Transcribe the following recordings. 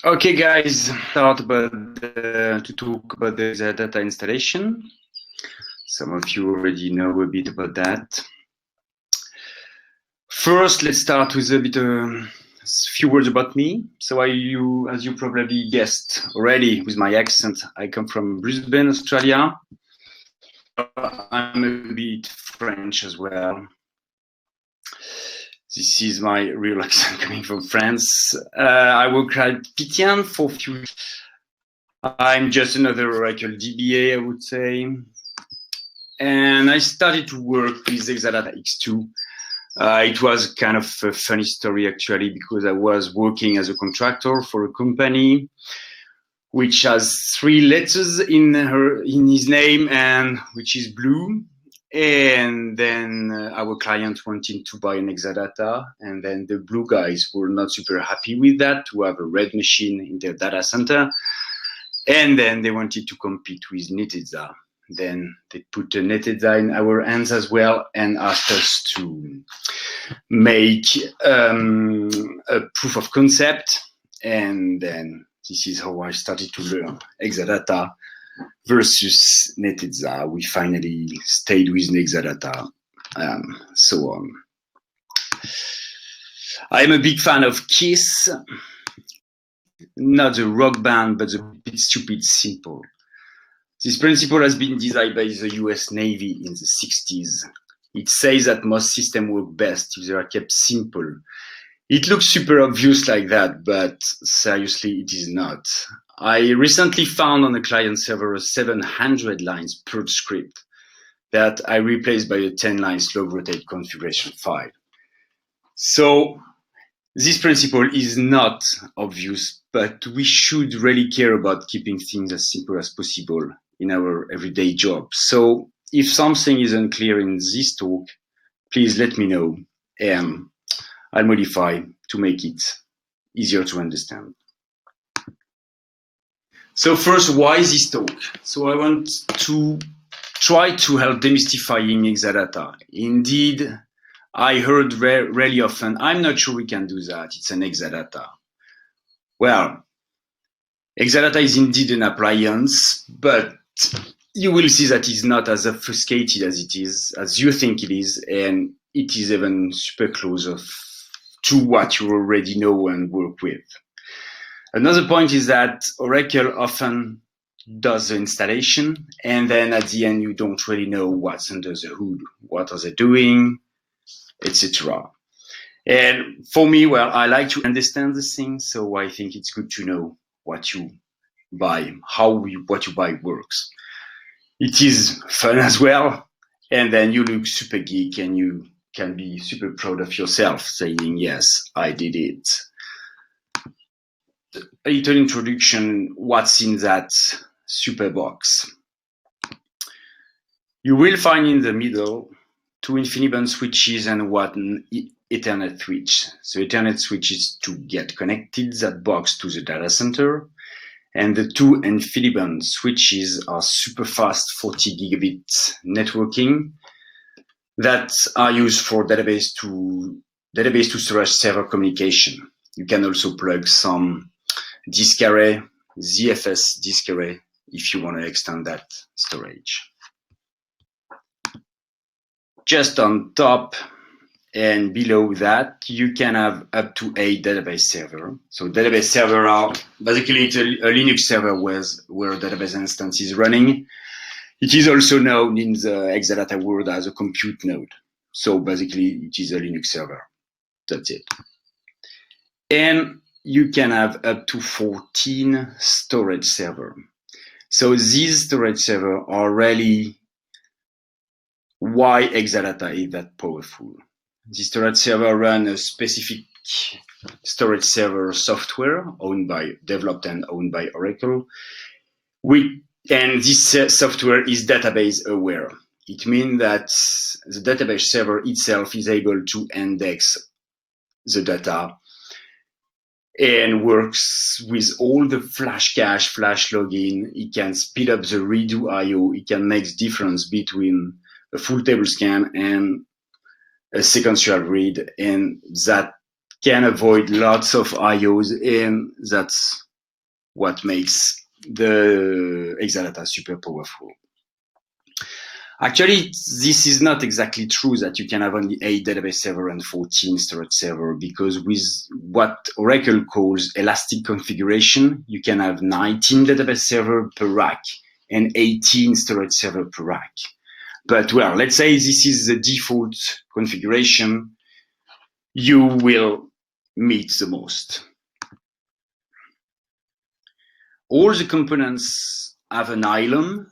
Okay, guys, to talk about the Exadata installation. Some of you already know a bit about that. First, let's start with a few words about me. So as you probably guessed already with my accent, I come from Brisbane, Australia. I'm a bit French as well. This is my real accent coming from France. I work at Python for a few years. I'm just another Oracle DBA, I would say. And I started to work with Exadata X2. It was kind of a funny story, actually, because I was working as a contractor for a company which has 3 letters in his name, and which is blue. And then our client wanted to buy an Exadata, and then the blue guys were not super happy with that, to have a red machine in their data center. And then they wanted to compete with NetExa. Then they put a NetExa in our hands as well and asked us to make a proof of concept. And then this is how I started to learn Exadata versus NetExa. We finally stayed with Exadata, so on. I'm a big fan of Kiss, not the rock band, but the Bit Stupid Simple. This principle has been designed by the US Navy in the 60s. It says that most systems work best if they are kept simple. It looks super obvious like that, but seriously, it is not. I recently found on the client server a 700 lines Perl script that I replaced by a 10-line slog rotate configuration file. So this principle is not obvious, but we should really care about keeping things as simple as possible in our everyday job. So if something is unclear in this talk, please let me know, and I'll modify to make it easier to understand. So first, why this talk? So I want to try to help demystifying Exadata. Indeed, I heard really often, I'm not sure we can do that, it's an Exadata. Well, Exadata is indeed an appliance, but you will see that it's not as obfuscated as it is, as you think it is, and it is even super close to what you already know and work with. Another point is that Oracle often does the installation, and then at the end you don't really know what's under the hood, what are they doing, etc. And for me, well, I like to understand the things, so I think it's good to know what you buy, what you buy works. It is fun as well, and then you look super geek and you can be super proud of yourself, saying, yes, I did it. A little introduction, what's in that super box. You will find in the middle 2 Infiniband switches and 1 Ethernet switch. So Ethernet switch is to get connected that box to the data center. And the 2 Infiniband switches are super fast 40 gigabit networking that are used for database to storage server communication. You can also plug some disk array, ZFS disk array, if you want to extend that storage. Just on top and below that, you can have up to 8 database servers. So database server are basically a Linux server where a database instance is running. It is also known in the Exadata world as a compute node. So basically it is a Linux server. That's it. And you can have up to 14 storage servers. So these storage servers are really why Exadata is that powerful. The storage server runs a specific storage server software developed and owned by Oracle. And this software is database aware. It means that the database server itself is able to index the data and works with all the flash cache, flash login. It can speed up the redo IO. It can make the difference between a full table scan and a sequential read, and that can avoid lots of IOs, and that's what makes the Exadata super powerful. Actually, this is not exactly true that you can have only 8 database server and 14 storage server, because with what Oracle calls elastic configuration, you can have 19 database server per rack and 18 storage server per rack. But well, let's say this is the default configuration you will meet the most. All the components have an ILOM.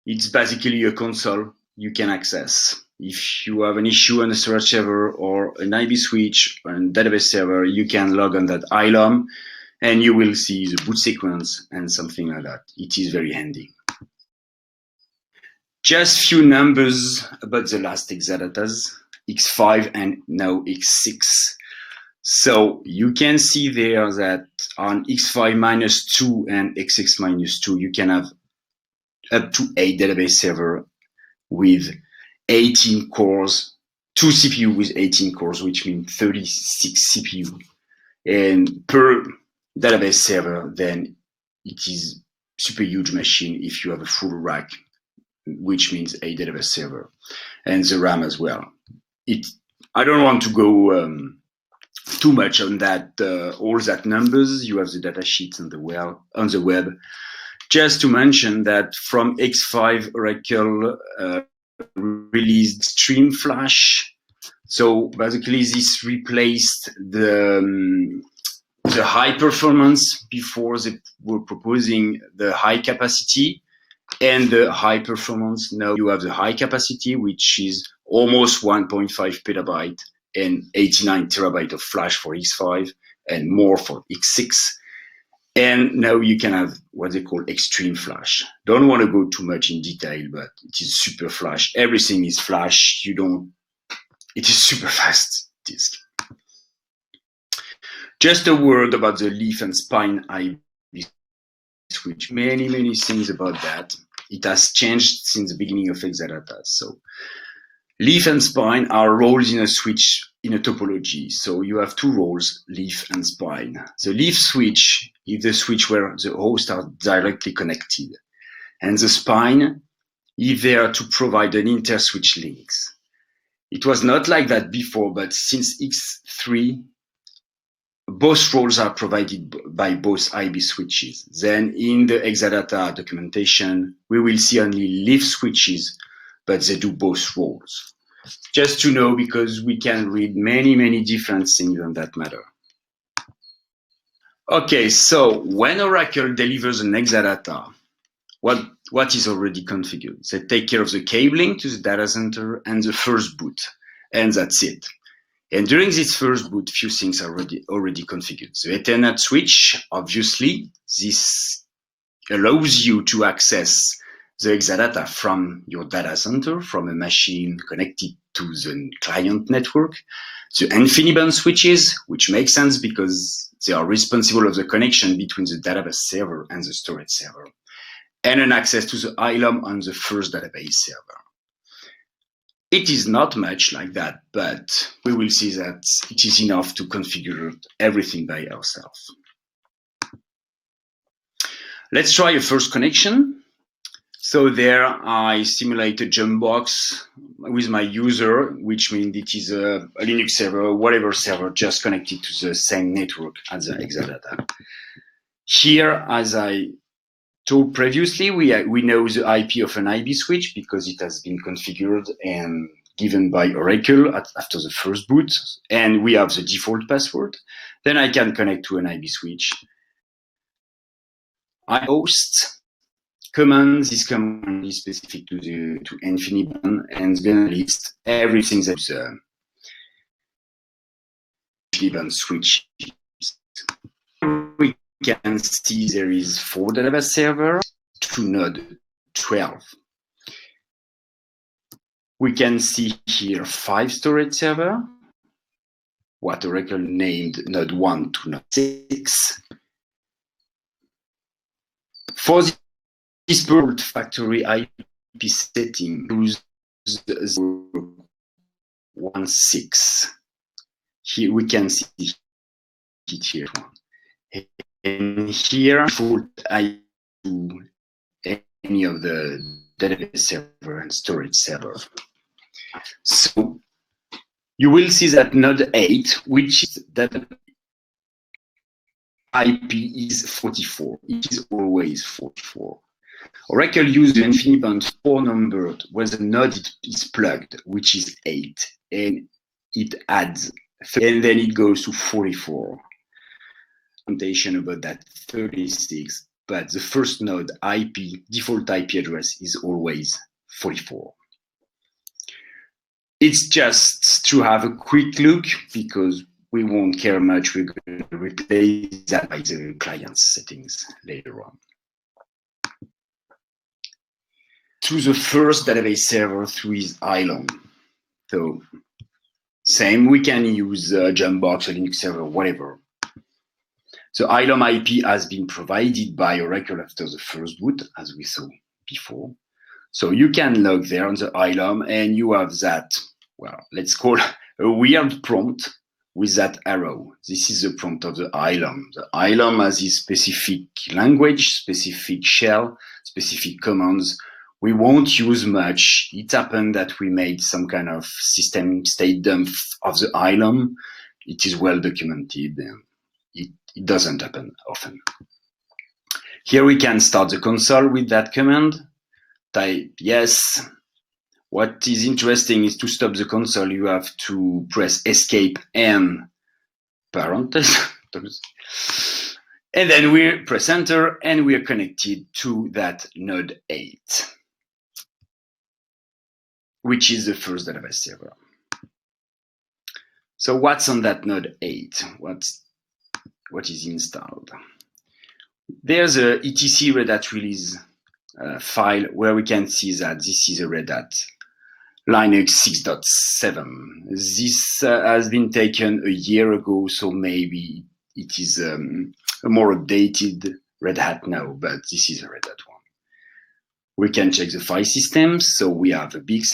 It's basically a console you can access. If you have an issue on a storage server or an IB switch or a database server, you can log on that ILOM and you will see the boot sequence and something like that. It is very handy. Just few numbers about the last Exadatas, X5 and now X6. So you can see there that on X5-2 and X6-2, you can have up to 8 database server with 18 cores, 2 CPU with 18 cores, which means 36 CPU. And per database server, then it is super huge machine if you have a full rack, which means a database server. And the RAM as well. I don't want to go too much on that, all that numbers. You have the data sheets on the web. Just to mention that from X5, Oracle released Stream Flash. So basically, this replaced the high performance. Before they were proposing the high capacity and the high performance. Now you have the high capacity, which is almost 1.5 petabyte and 89 terabyte of flash for X5 and more for X6. And now you can have what they call extreme flash. Don't want to go too much in detail, but it is super flash. Everything is flash. It is super fast disk. Just a word about the leaf and spine IB switch. Many things about that. It has changed since the beginning of Exadata. So leaf and spine are roles in a switch in a topology. So you have 2 roles, leaf and spine. The leaf switch is the switch where the hosts are directly connected. And the spine is there to provide an inter-switch links. It was not like that before, but since X3, both roles are provided by both IB switches. Then in the Exadata documentation, we will see only leaf switches, but they do both roles. Just to know, because we can read many different things on that matter. Okay, so when Oracle delivers an Exadata, what is already configured? They take care of the cabling to the data center and the first boot, and that's it. And during this first boot, few things are already configured. The Ethernet switch, obviously, this allows you to access the Exadata from your data center, from a machine connected to the client network. The Infiniband switches, which makes sense because they are responsible of the connection between the database server and the storage server. And an access to the ILOM on the first database server. It is not much like that, but we will see that it is enough to configure everything by ourselves. Let's try a first connection. So there I simulate a jump box with my user, which means it is a Linux server, whatever server, just connected to the same network as the Exadata. Here, as I told previously, we know the IP of an IB switch because it has been configured and given by Oracle after the first boot, and we have the default password. Then I can connect to an IB switch. I host command. This command is specific to Infiniband, and it's going to list everything that the Infiniband switch is. We can see there is 4 database servers to node 12. We can see here 5 storage servers, what Oracle named node 1 to node 6. For this bird factory IP setting, use 0.16. Here we can see it here. And here, default I to any of the database server and storage server. So you will see that node 8, which is that IP is 44. It is always 44. Oracle uses Infiniband 4 numbered where the node is plugged, which is 8, and it adds, and then it goes to 44. About that 36, but the first node IP, default IP address is always 44. It's just to have a quick look because we won't care much. We're going to replace that by the client settings later on. To the first database server through is ILOM. So same, we can use Jumpbox or Linux server, whatever. So ILOM IP has been provided by Oracle after the first boot, as we saw before. So you can log there on the ILOM and you have that, well, let's call a weird prompt with that arrow. This is the prompt of the ILOM. The ILOM has a specific language, specific shell, specific commands. We won't use much. It happened that we made some kind of system state dump of the ILOM. It is well documented. It doesn't happen often. Here we can start the console with that command. Type yes. What is interesting is to stop the console, you have to press escape and parentheses. And then we press enter and we are connected to that node 8, which is the first database server. So what's on that node 8? What is installed? There's a etc Red Hat release file where we can see that this is a Red Hat Linux 6.7. This has been taken a year ago, so maybe it is a more updated Red Hat now, but this is a Red Hat one. We can check the file systems. So we have a big /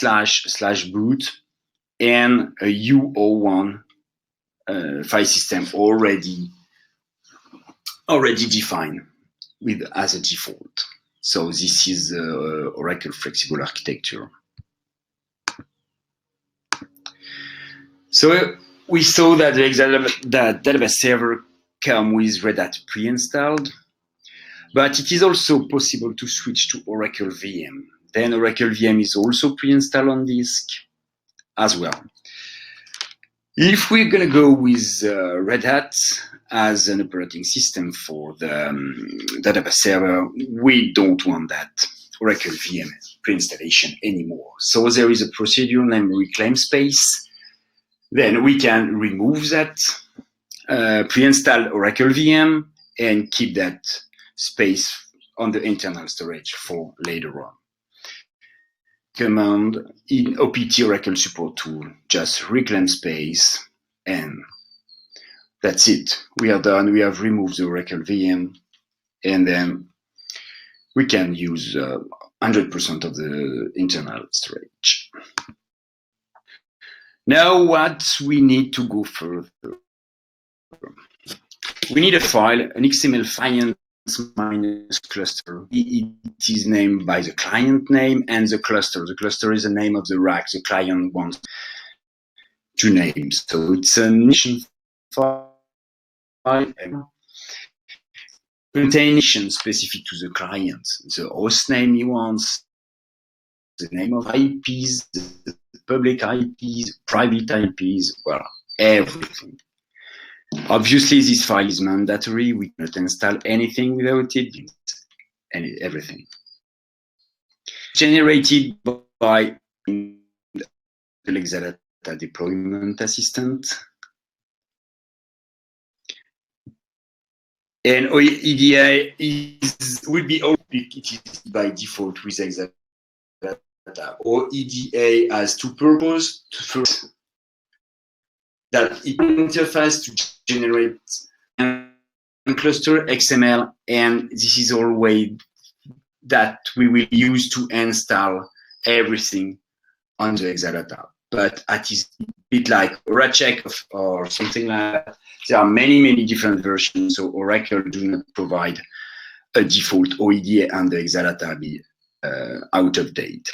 boot and a U01 file system already defined as a default. So this is Oracle Flexible Architecture. So we saw that the database server comes with Red Hat pre-installed, but it is also possible to switch to Oracle VM. Then Oracle VM is also pre-installed on disk as well. If we're going to go with Red Hat as an operating system for the database server, we don't want that Oracle VM pre-installation anymore. So there is a procedure named reclaim space. Then we can remove that pre-installed Oracle VM and keep that space on the internal storage for later on. Command in OPT Oracle support tool, just reclaim space, and that's it. We are done. We have removed the Oracle VM, and then we can use 100% of the internal storage. Now, what we need to go further? We need a file, an XML file minus cluster. It is named by the client name and the cluster. The cluster is the name of the rack the client wants to name. So it's an initial file containation specific to the client. The host name he wants, the name of IPs, the public IPs, private IPs, well, everything. Obviously, this file is mandatory. We cannot install anything without it, and everything. Generated by the Exadata deployment assistant. And OEDA will be open. It is by default with Exadata. OEDA has two purposes. First, that it interface to generate cluster XML, and this is all way that we will use to install everything on the Exadata. But at its bit like Resecure or something like that. There are many, many different versions, so Oracle do not provide a default OEDA and the Exadata be out of date.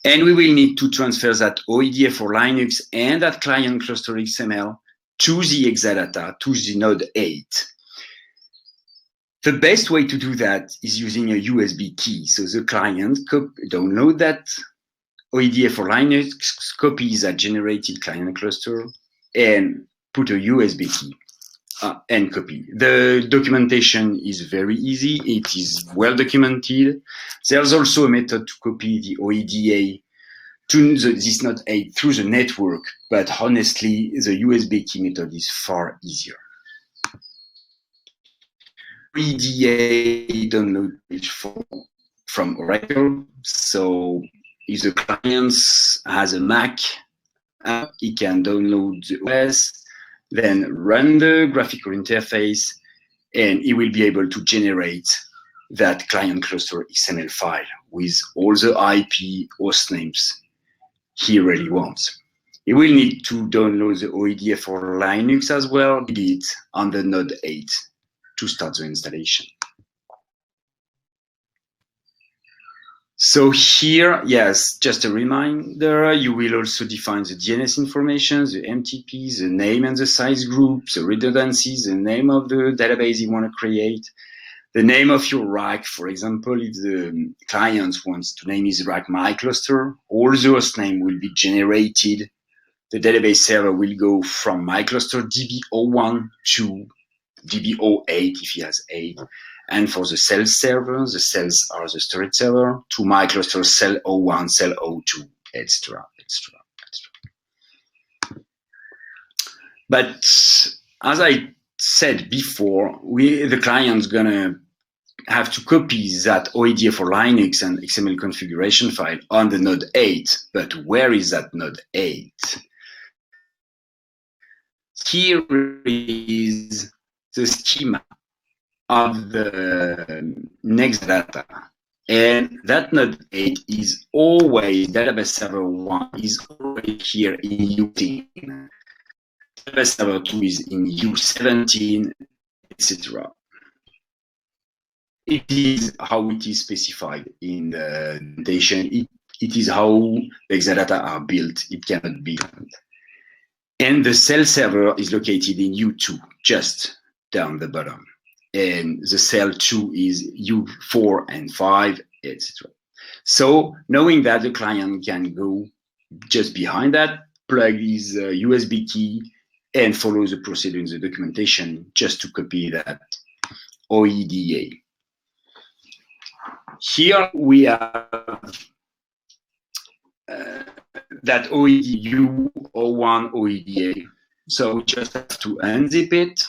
And we will need to transfer that OEDA for Linux and that client cluster XML to the Exadata, to the node 8. The best way to do that is using a USB key. So the client download that OEDA for Linux, copy that generated client cluster, and put a USB key and copy. The documentation is very easy. It is well documented. There's also a method to copy the OEDA to this node 8 through the network, but honestly, the USB key method is far easier. OEDA download page from Oracle. So if the client has a Mac, he can download the OS, then run the graphical interface, and he will be able to generate that client cluster XML file with all the IP host names he really wants. He will need to download the OEDA for Linux as well, be it on the node 8 to start the installation. So here, yes, just a reminder, you will also define the DNS information, the MTP, the name and the size group, the redundancies, the name of the database you want to create, the name of your rack. For example, if the client wants to name his rack my cluster, all the host name will be generated. The database server will go from my cluster DB01 to DB08 if he has 8. And for the cell server, the cells are the storage server, to my cluster cell 01, cell 02, etc., etc., etc. But as I said before, the client's gonna have to copy that OEDA for Linux and XML configuration file on the node 8. But where is that node 8? Here is the schema of the Exadata, and that node 8 is always database server 1 is already here in U10, database server 2 is in U17, etc. It is how it is specified in the documentation. It is how the Exadata are built. It cannot be different. And the cell server is located in U2, just down the bottom. And the cell 2 is U4 and 5, etc. So knowing that, the client can go just behind that, plug his USB key, and follow the procedure in the documentation just to copy that OEDA. Here we have that OEDA U01 OEDA. So we just have to unzip it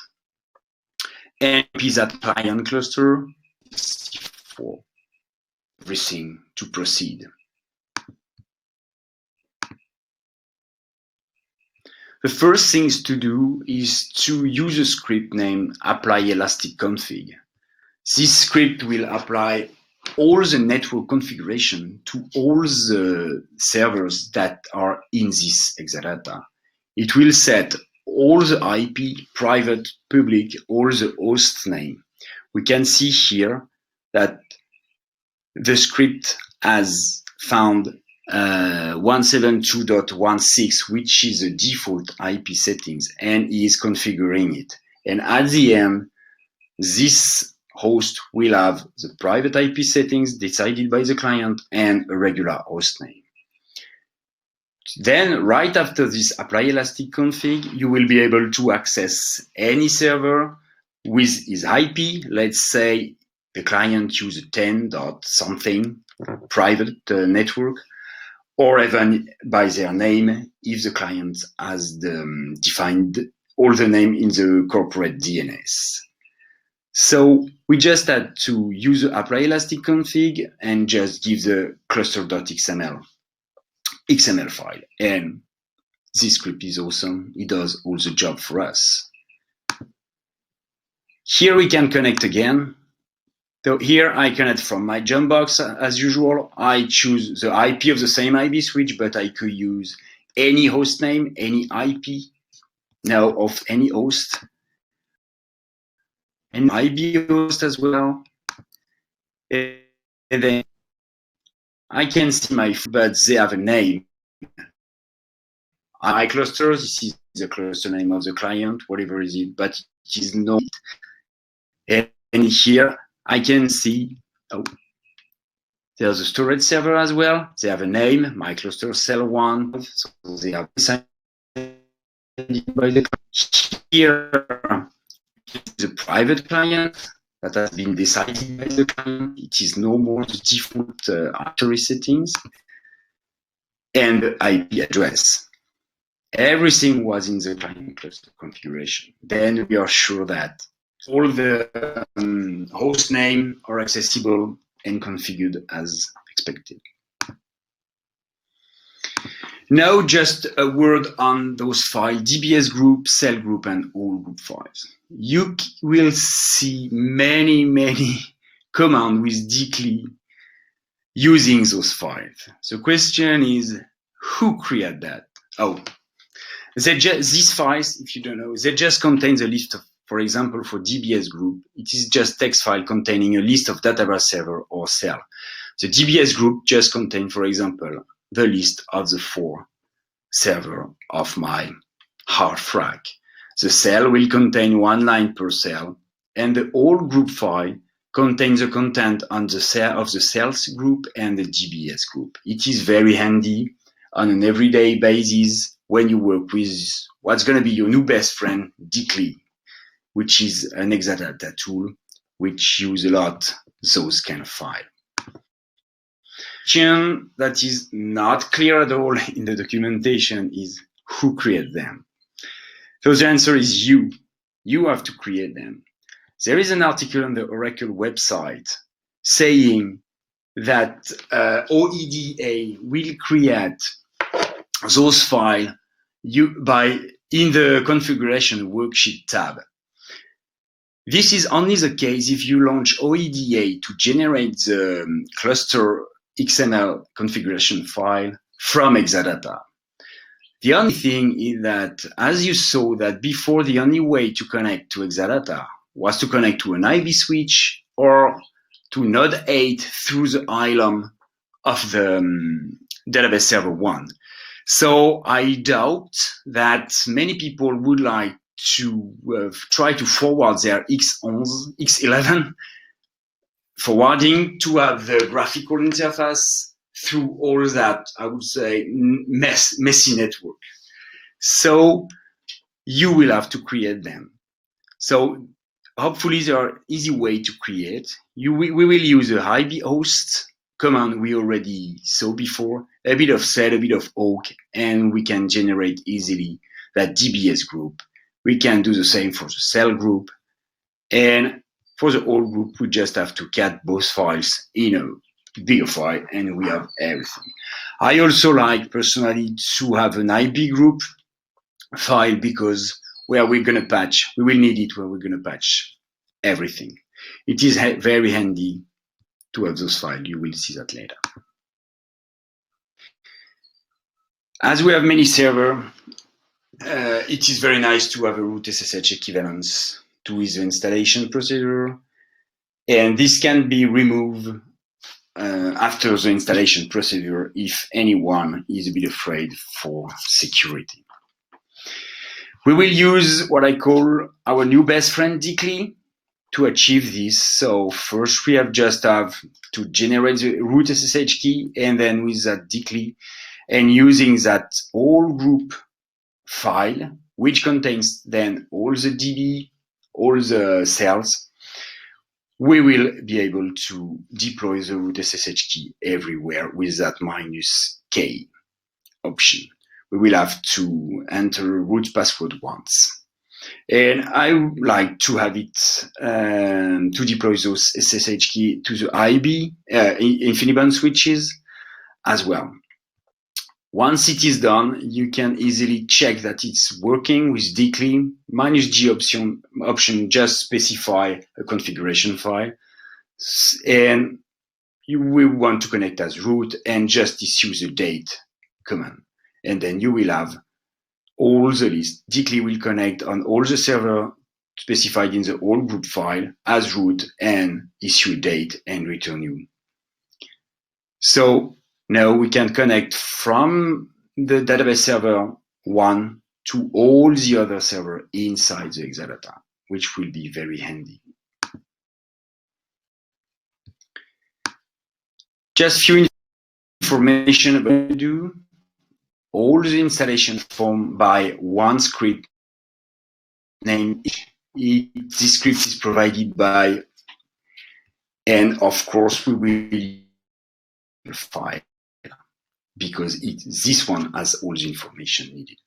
and copy that client cluster for everything to proceed. The first things to do is to use a script named apply ElasticConfig. This script will apply all the network configuration to all the servers that are in this Exadata. It will set all the IP, private, public, all the host name. We can see here that the script has found 172.16, which is the default IP settings, and is configuring it. And at the end, this host will have the private IP settings decided by the client and a regular host name. Then, right after this apply ElasticConfig, you will be able to access any server with his IP. Let's say the client uses 10.something private network, or even by their name if the client has defined all the name in the corporate DNS. So we just had to use the apply ElasticConfig and just give the cluster.xml file. And this script is awesome. It does all the job for us. Here we can connect again. So here I connect from my jump box as usual. I choose the IP of the same IP switch, but I could use any host name, any IP, now of any host, and IB host as well. And then I can see but they have a name. My cluster, this is the cluster name of the client, whatever is it, but it is not. And here I can see, oh, there's a storage server as well. They have a name, my cluster cell1. So they have decided by the here is a private client that has been decided by the client. It is no more the default artery settings and the IP address. Everything was in the client cluster configuration. Then we are sure that all the host name are accessible and configured as expected. Now just a word on those files, DBS group, cell group, and all group files. You will see many commands with dcli using those files. The question is, who created that? Oh, these files, if you don't know, they just contain a list of, for example, for DBS group, it is just text file containing a list of database server or cell. The DBS group just contains, for example, the list of the 4 server of my hard rack. The cell will contain 1 line per cell, and the whole group file contains the content on the cell of the cells group and the DBS group. It is very handy on an everyday basis when you work with what's going to be your new best friend, dcli, which is an Exadata tool which use a lot those kind of files. Question that is not clear at all in the documentation is who created them. So the answer is you. You have to create them. There is an article on the Oracle website saying that OEDA will create those files in the configuration worksheet tab. This is only the case if you launch OEDA to generate the cluster XML configuration file from Exadata. The only thing is that, as you saw, that before the only way to connect to Exadata was to connect to an IB switch or to Node 8 through the ILOM of the database server 1. So I doubt that many people would like to try to forward their X11 forwarding to have the graphical interface through all that, I would say, messy network. So you will have to create them. So hopefully there are easy way to create. We will use a IB host command we already saw before, a bit of cell, a bit of awk, and we can generate easily that DBS group. We can do the same for the cell group, and for the whole group, we just have to cat both files in a bigger file, and we have everything. I also like personally to have an IB group file because where we're going to patch, we will need it where we're going to patch everything. It is very handy to have those files. You will see that later. As we have many servers, it is very nice to have a root SSH equivalence to the installation procedure, and this can be removed after the installation procedure if anyone is a bit afraid for security. We will use what I call our new best friend dcli to achieve this. So first we have to generate the root SSH key, and then with that dcli and using that whole group file, which contains then all the DB, all the cells, we will be able to deploy the root SSH key everywhere with that -K option. We will have to enter root password once. And I would like to have it to deploy those SSH key to the IB, Infiniband switches as well. Once it is done, you can easily check that it's working with dcli. -G option just specify a configuration file. And we want to connect as root and just issue the date command. and then you will have all the list. DCLI will connect on all the server specified in the all group file as root and issue date and return you. So now we can connect from the database server 1 to all the other server inside the Exadata, which will be very handy. Just few information about do. All the installation formed by one script named this script is provided by, and of course we will use the file because this one has all the information needed.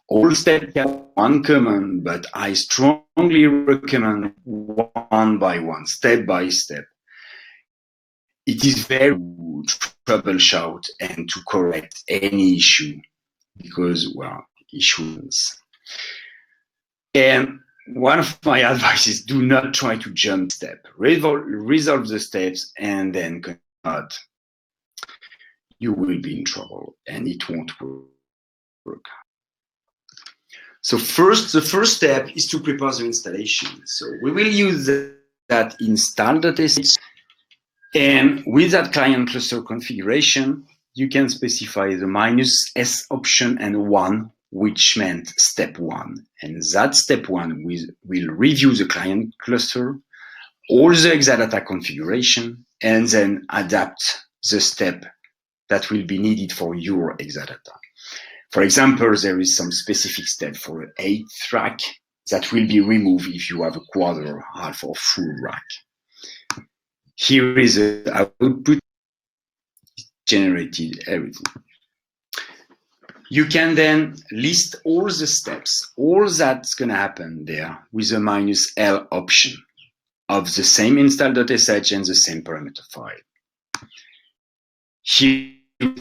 All steps have one command, but I strongly recommend one by one, step by step. It is very good to troubleshoot and to correct any issue because, well, issues. And one of my advice is do not try to jump step. Resolve the steps and then continue. You will be in trouble and it won't work. So the first step is to prepare the installation. So we will use that install.sh, and with that client cluster configuration, you can specify the -s option and 1, which meant step 1. And that step 1 will review the client cluster, all the Exadata configuration, and then adapt the step that will be needed for your Exadata. For example, there is some specific step for an 8th rack that will be removed if you have a quarter, half, or full rack. Here is the output, generated everything. You can then list all the steps, all that's going to happen there with a -l option of the same install.sh and the same parameter file. Here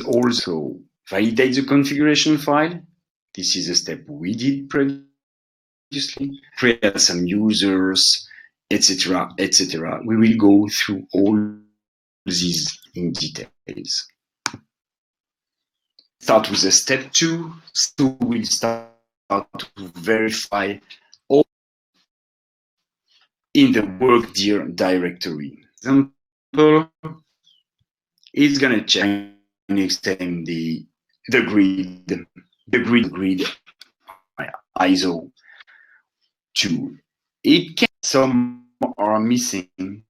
also validate the configuration file. This is a step we did previously. Create some users, etc., etc. We will go through all these in details. Start with the step 2. So we'll start to verify all in the work directory. Example, it's going to check and extend the grid ISO to it. Some are missing,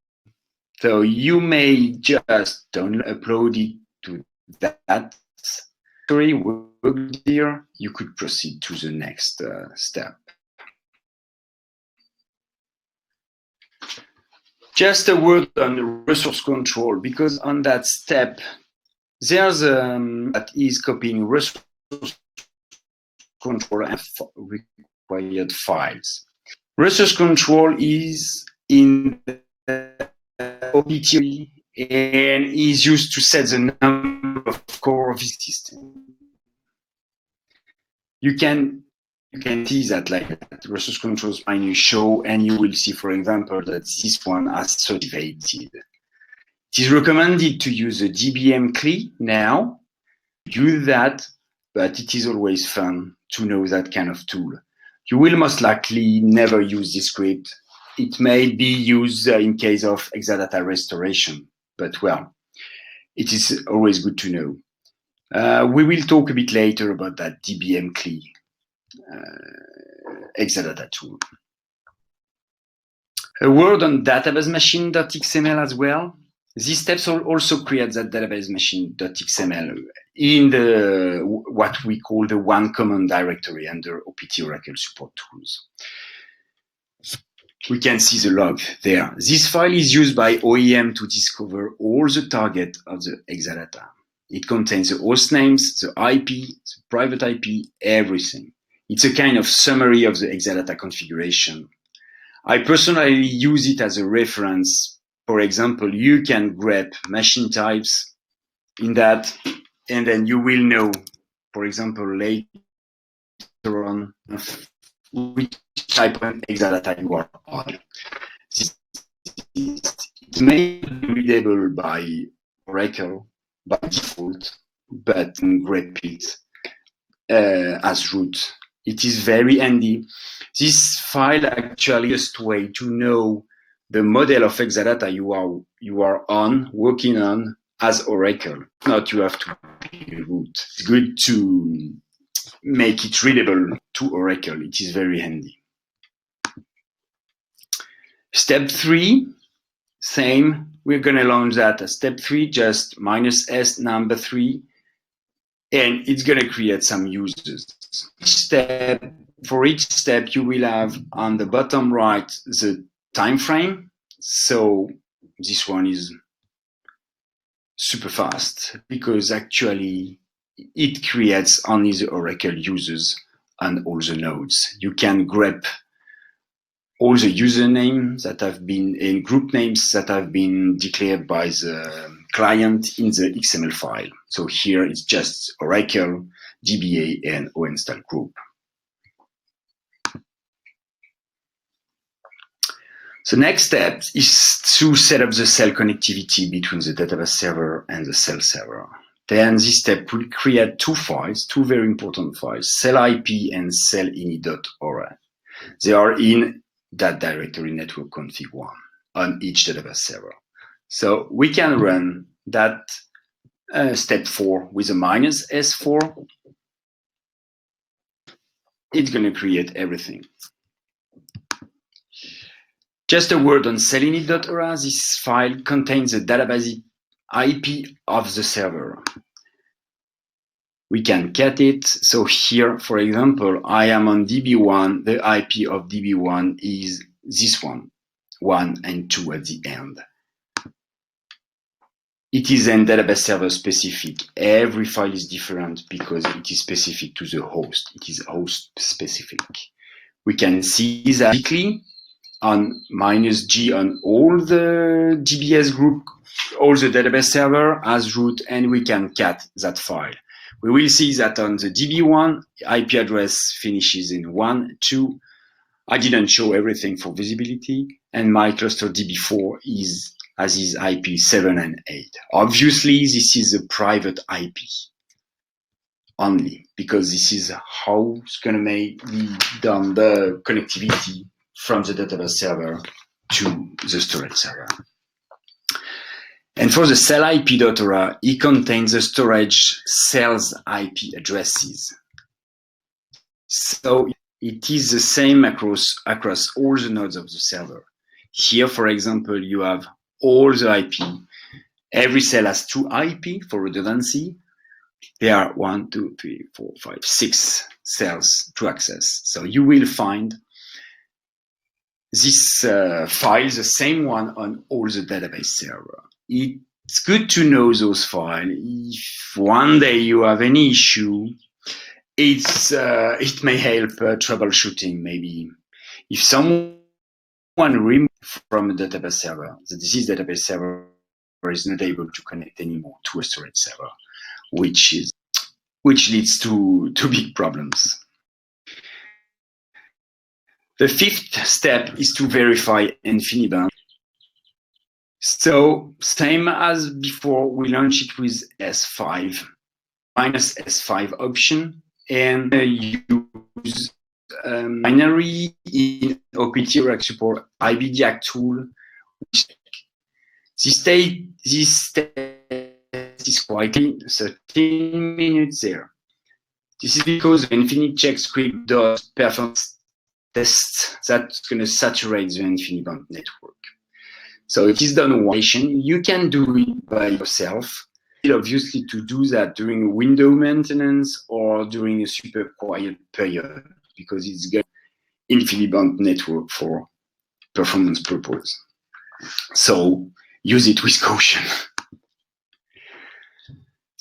so you may just upload it to that work here. You could proceed to the next step. Just a word on the resource control, because on that step there's that is copying resource control and required files. Resource control is in the OEDA and is used to set the number of core of the system. You can see that like that. Resource controls menu show, and you will see, for example, that this one has activated. It is recommended to use a DBM CLI now. Use that, but it is always fun to know that kind of tool. You will most likely never use this script. It may be used in case of Exadata restoration, but well, it is always good to know. We will talk a bit later about that DBM CLI Exadata tool. A word on databasemachine.xml as well. These steps also create that databasemachine.xml in the what we call the one common directory under OPT Oracle support tools. We can see the log there. This file is used by OEM to discover all the target of the Exadata. It contains the host names, the IP, the private IP, everything. It's a kind of summary of the Exadata configuration. I personally use it as a reference. For example, you can grep machine types in that, and then you will know, for example, later on, which type of Exadata you are on. It may be readable by Oracle by default, but grep it as root. It is very handy. This file actually is just a way to know the model of Exadata you are working on as Oracle. If not, you have to be root. It's good to make it readable to Oracle. It is very handy. Step 3, same. We're going to launch that as step 3, just -s number 3, and it's going to create some users. For each step, you will have on the bottom right the time frame. So this one is super fast because actually it creates only the Oracle users and all the nodes. You can grep all the usernames that have been in group names that have been declared by the client in the XML file. So here it's just Oracle, DBA, and OInstall group. The next step is to set up the cell connectivity between the database server and the cell server. Then this step will create two files, two very important files, cellip and cellinit.ora. They are in that directory network config 1 on each database server. So we can run that step 4 with a -s4. It's going to create everything. Just a word on cellinit.ora. This file contains the database IP of the server. We can cut it. So here, for example, I am on DB1. The IP of DB1 is this one, 1 and 2 at the end. It is then database server specific. Every file is different because it is specific to the host. It is host specific. We can see that quickly on -G on all the DBS group, all the database server as root, and we can cut that file. We will see that on the DB1, IP address finishes in 1, 2. I didn't show everything for visibility, and my cluster DB4 has his IP 7 and 8. Obviously, this is a private IP only, because this is how it's going to be done the connectivity from the database server to the storage server. And for the cellip.ora, it contains the storage cells IP addresses. So it is the same across all the nodes of the server. Here, for example, you have all the IP. Every cell has 2 IP for redundancy. There are 1, 2, 3, 4, 5, 6 cells to access. So you will find this file, the same one on all the database server. It's good to know those files. If one day you have any issue, it may help troubleshooting. Maybe if someone removed from a database server, this database server is not able to connect anymore to a storage server, which leads to big problems. The 5th step is to verify Infiniband. So same as before, we launch it with S5, -S5 option, and use binary in OPT or support IBDAC tool. This step is quite 13 minutes there. This is because the Infinite check script does performance test that's going to saturate the Infiniband network. So if it's done once, you can do it by yourself. Obviously, to do that during window maintenance or during a super quiet period, because it's got Infiniband network for performance purpose. So use it with caution.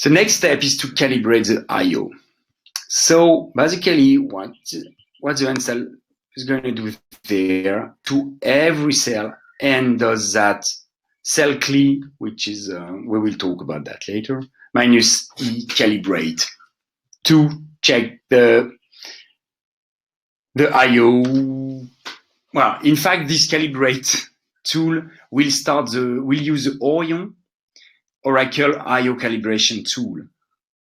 The next step is to calibrate the I/O. So basically, what the install is going to do there to every cell and does that cell clean, which is we will talk about that later, -E calibrate to check the I/O. Well, in fact, this calibrate tool will use the Orion Oracle I/O calibration tool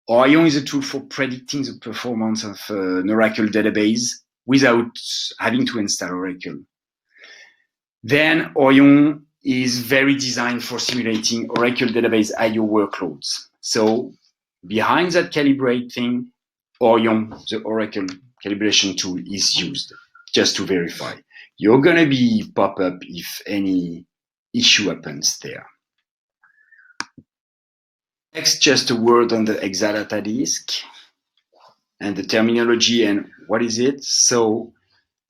Orion is a tool for predicting the performance of an Oracle database without having to install Oracle. Then Orion is very designed for simulating Oracle database I/O workloads. So behind that Calibrate thing, Orion, the Oracle calibration tool, is used just to verify. You're going to be pop up if any issue happens there. Next, just a word on the Exadata disk and the terminology and what is it. So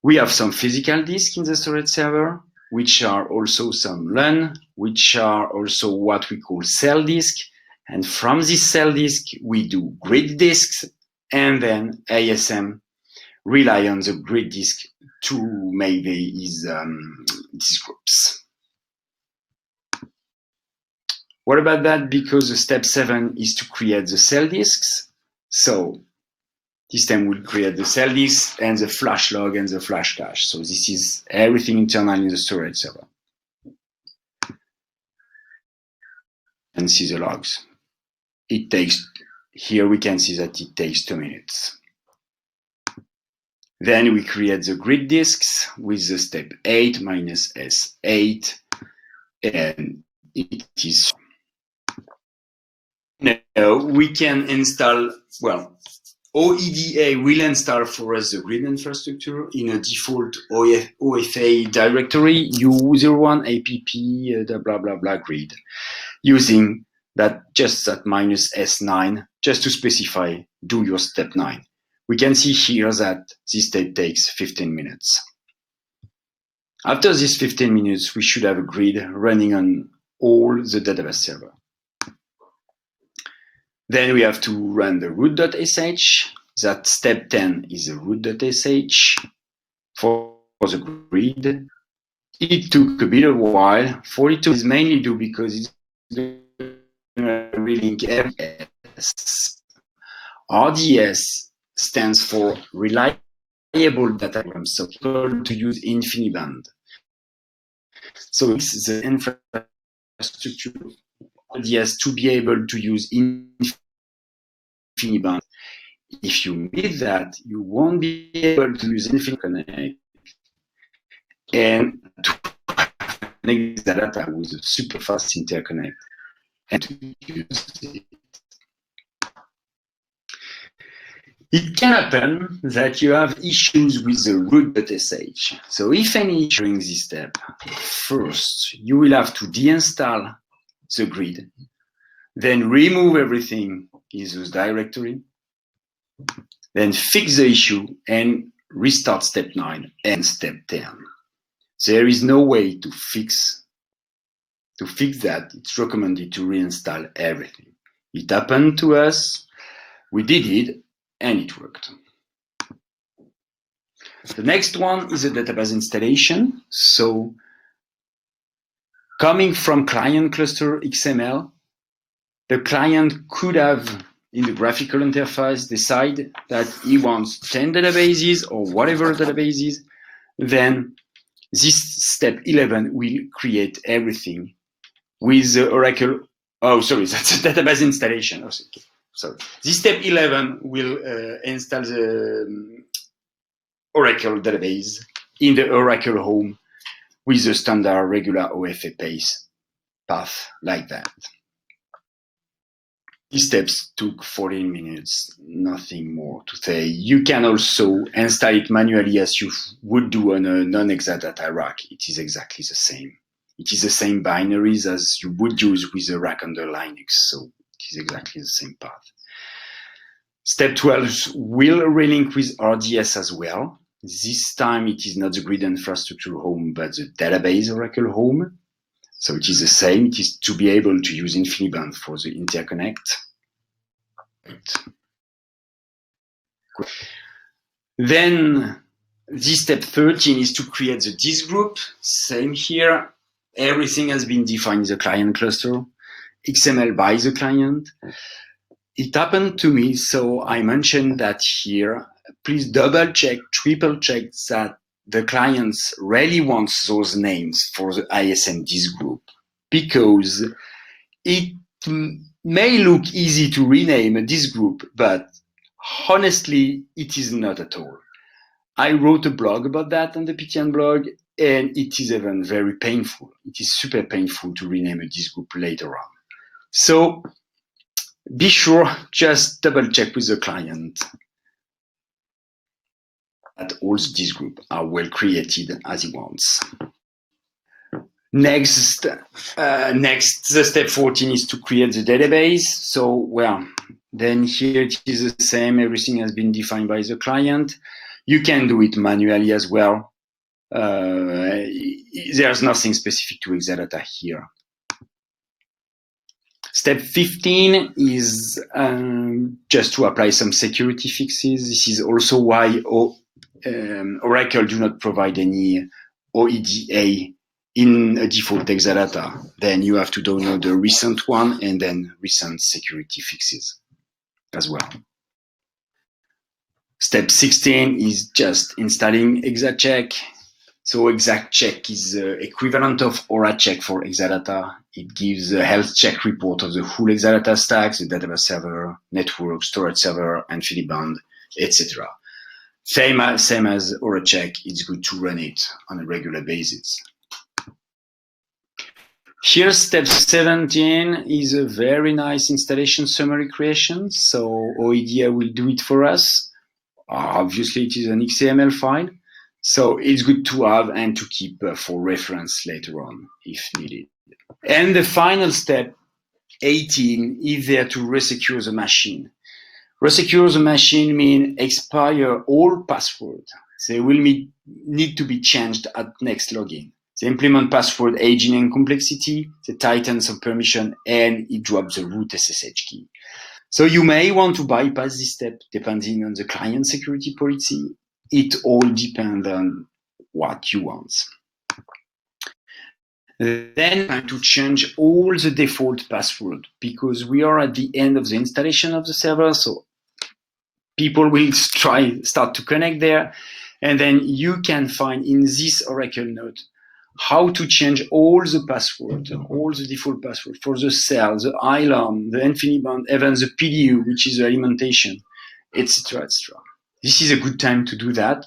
we have some physical disk in the storage server, which are also some LUN, which are also what we call cell disk. And from this cell disk, we do grid disks, and then ASM rely on the grid disk to make these groups. What about that? Because the step 7 is to create the cell disks. So this time we'll create the cell disks and the flash log and the flash cache. So this is everything internal in the storage server. And see the logs. It takes, here we can see that it takes 2 minutes. Then we create the grid disks with the step 8 minus S8, and it is. Now we can install, well, OEDA will install for us the grid infrastructure in a default OFA directory, U01 app blah blah blah grid, using that just that minus S9 just to specify do your step 9. We can see here that this step takes 15 minutes. After this 15 minutes, we should have a grid running on all the database server. Then we have to run the root.sh. That step 10 is the root.sh for the grid. It took a bit of a while. 42 is mainly due because it's relink RDS. RDS stands for reliable datagram, so people to use Infiniband. So this is the infrastructure RDS to be able to use Infiniband. If you miss that, you won't be able to use InfiniConnect and to connect the data with a super fast interconnect and to use it. It can happen that you have issues with the root.sh. So if any issue during this step, first you will have to deinstall the grid, then remove everything in this directory, then fix the issue and restart step 9 and step 10. There is no way to fix that. It's recommended to reinstall everything. It happened to us, we did it, and it worked. The next one is a database installation. So coming from client cluster XML, the client could have in the graphical interface decide that he wants 10 databases or whatever databases. Then this step 11 will create everything with the Oracle. Oh, sorry, that's a database installation. Okay. So this step 11 will install the Oracle database in the Oracle home with the standard regular OFA path like that. These steps took 14 minutes, nothing more to say. You can also install it manually as you would do on a non-Exadata rack. It is exactly the same. It is the same binaries as you would use with a rack under Linux, so it is exactly the same path. Step 12 will relink with RDS as well. This time it is not the grid infrastructure home, but the database Oracle home. So it is the same. It is to be able to use Infiniband for the interconnect. Right. Then this step 13 is to create the disk group. Same here. Everything has been defined in the client cluster, XML by the client. It happened to me, so I mentioned that here. Please double check, triple check that the clients really wants those names for the ISM disk group, because it may look easy to rename a disk group, but honestly, it is not at all. I wrote a blog about that on the PTN blog, and it is even very painful. It is super painful to rename a disk group later on. So be sure, just double check with the client that all the disk groups are well created as he wants. Next, the step 14 is to create the database. So, well, then here it is the same. Everything has been defined by the client. You can do it manually as well. There's nothing specific to Exadata here. Step 15 is just to apply some security fixes. This is also why Oracle do not provide any OEDA in a default Exadata. Then you have to download the recent one and then recent security fixes as well. Step 16 is just installing Exach. So Exach is the equivalent of ORA check for Exadata. It gives a health check report of the full Exadata stack, the database server, network, storage server, Infiniband, etc. Same as ORA check, it's good to run it on a regular basis. Here, step 17 is a very nice installation summary creation. So OEDA will do it for us. Obviously, it is an XML file. So it's good to have and to keep for reference later on if needed. And the final step, 18, is there to resecure the machine. Resecure the machine means expire all passwords. They will need to be changed at next login. They implement password aging and complexity, they tighten some permission, and it drops the root SSH key. So you may want to bypass this step depending on the client security policy. It all depends on what you want. Then time to change all the default password because we are at the end of the installation of the server. So people will start to connect there. And then you can find in this Oracle note how to change all the passwords, all the default password for the cell, the ILOM, the Infiniband, even the PDU, which is the alimentation, etc., etc. This is a good time to do that,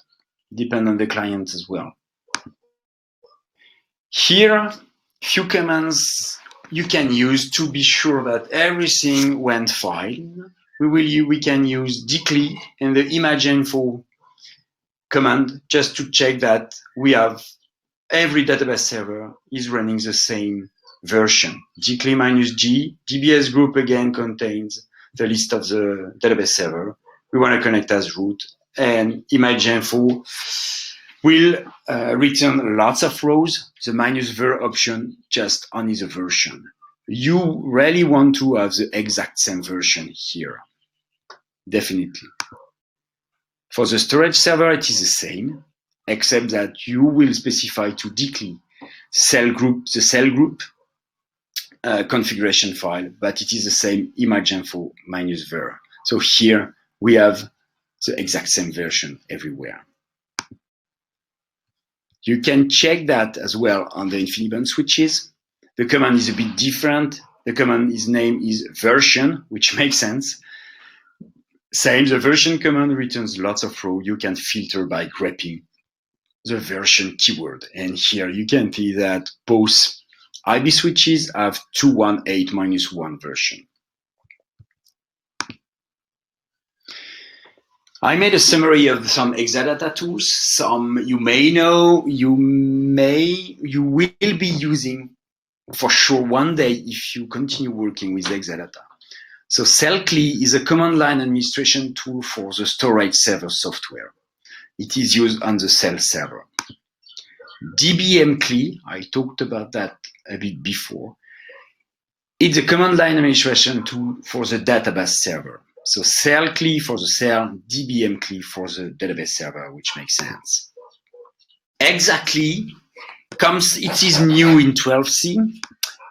depend on the client as well. Here, few commands you can use to be sure that everything went fine. We can use dcli and the imageinfo command just to check that we have every database server is running the same version. dcli-g, DBS group again contains the list of the database server. We want to connect as root, and imageinfo will return lots of rows. The -ver option just only the version. You really want to have the exact same version here, definitely. For the storage server, it is the same, except that you will specify to dcli the cell group configuration file, but it is the same imageinfo -ver. So here we have the exact same version everywhere. You can check that as well on the Infiniband switches. The command is a bit different. The command name is version, which makes sense. Same, the version command returns lots of rows. You can filter by grabbing the version keyword. And here you can see that both IB switches have 218-1 version. I made a summary of some Exadata tools. Some you may know, you will be using for sure one day if you continue working with Exadata. So cellcli is a command line administration tool for the storage server software. It is used on the cell server. dbmcli, I talked about that a bit before. It's a command line administration tool for the database server. So cellcli for the cell, dbmcli for the database server, which makes sense. Exactly it is new in 12c,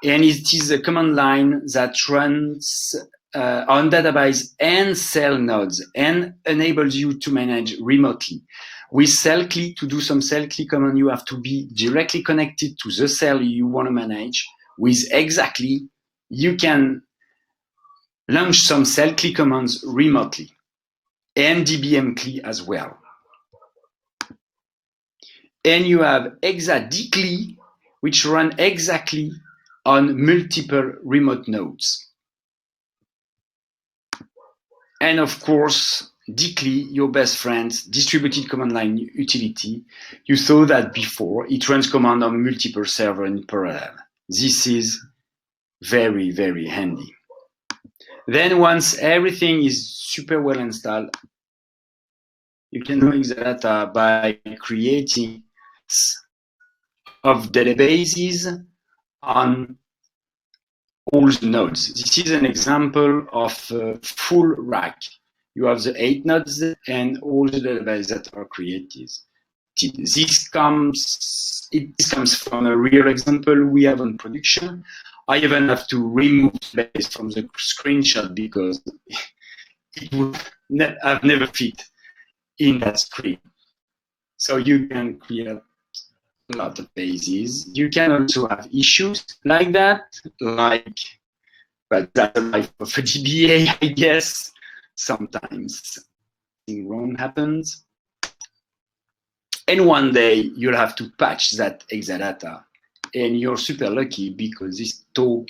and it is a command line that runs on database and cell nodes and enables you to manage remotely. With cellcli, to do some cellcli command, you have to be directly connected to the cell you want to manage. With Exactly, you can launch some cell-cli commands remotely, and dbm-cli as well. And you have exadcli, which run exactly on multiple remote nodes. And of course, dcli, your best friend, distributed command line utility. You saw that before. It runs command on multiple servers in parallel. This is very, very handy. Then once everything is super well installed, you can do Exadata by creating of databases on all the nodes. This is an example of a full rack. You have the 8 nodes and all the databases that are created. This comes from a real example we have on production. I even have to remove the base from the screenshot because it would have never fit in that screen. So you can create a lot of bases. You can also have issues like that, but that's the life of a DBA, I guess. Sometimes something wrong happens. And one day you'll have to patch that Exadata. And you're super lucky because this talk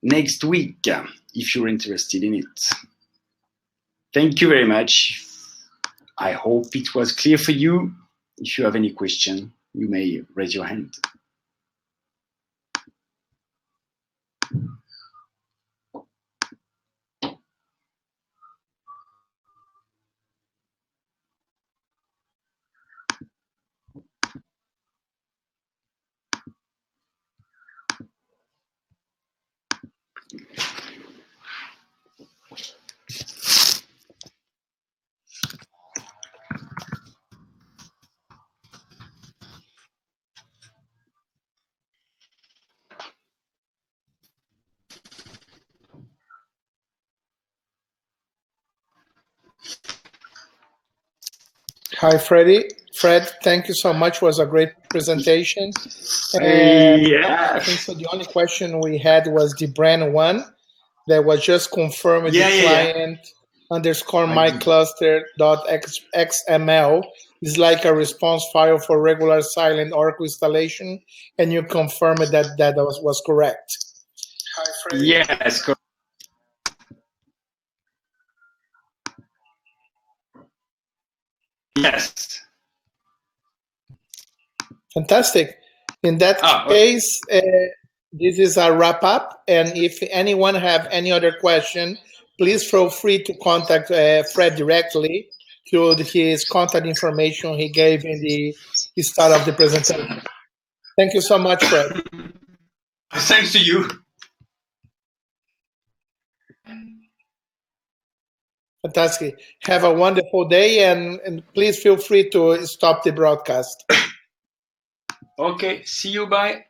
next week, if you're interested in it. Thank you very much. I hope it was clear for you. If you have any question, you may raise your hand. Hi, Freddie. Fred, thank you so much. It was a great presentation. And Yeah. I think so. The only question we had was the brand one that was just confirmed with the client underscore mycluster.xml is like a response file for regular silent Oracle installation, and you confirmed that that was correct. Hi, Freddie. Yes, correct. Yes. Fantastic. In that case, this is a wrap up. And if anyone have any other question, please feel free to contact Fred directly through his contact information he gave in the start of the presentation. Thank you so much, Fred. Thanks to you. Fantastic. Have a wonderful day, and please feel free to stop the broadcast. Okay, see you, bye.